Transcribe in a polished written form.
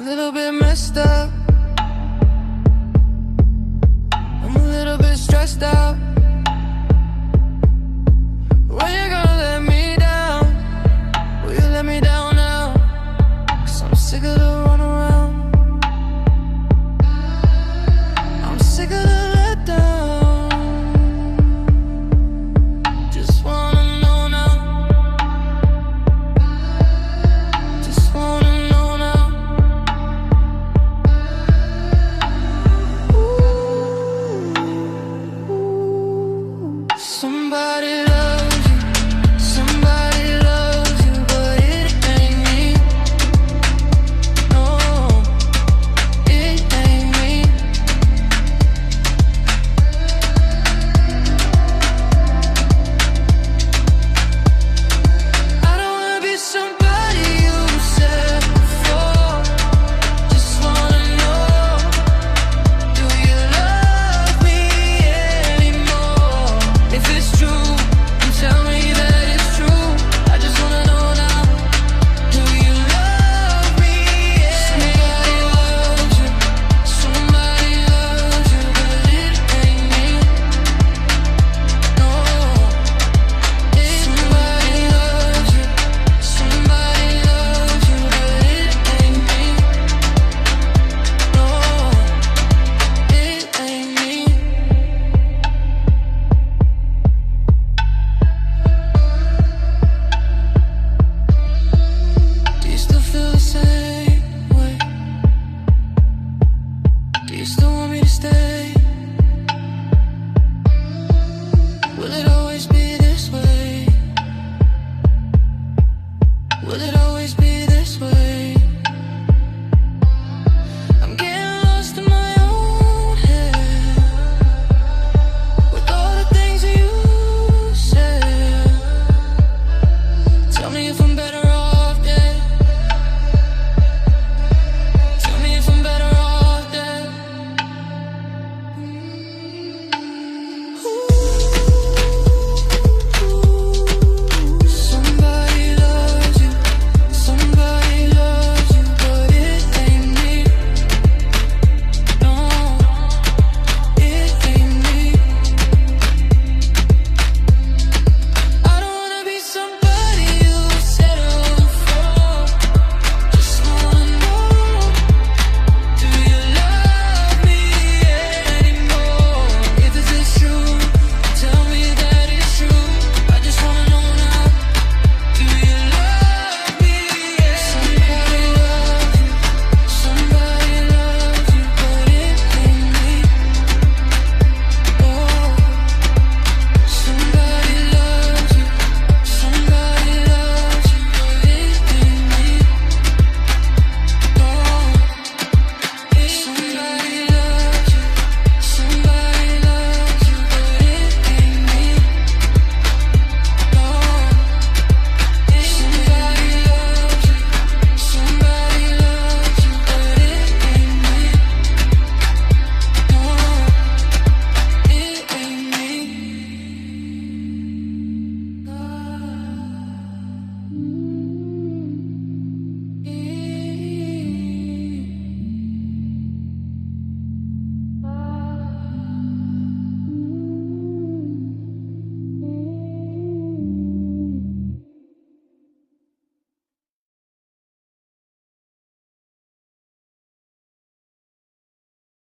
little bit messed up. I'm a little bit stressed out. When you gonna let me down? Will you let me down now? 'Cause I'm sick of the runaround. I'm sick of the letdown. Just wanna know now. Just wanna know now. Ooh, somebody loves you. Somebody loves you, but it ain't me. No, it ain't me. I don't wanna be somebody you said before. Just wanna know, do you love me anymore? If it's true, then tell me that it's true. I just wanna know now, do you love me anymore? Somebody loves you, but it ain't me. No, somebody loves you. Somebody loves you, but it ain't me. No, it ain't me. Do you still feel the same way? Do you still want me to stay? Will it always be this way? Will it always be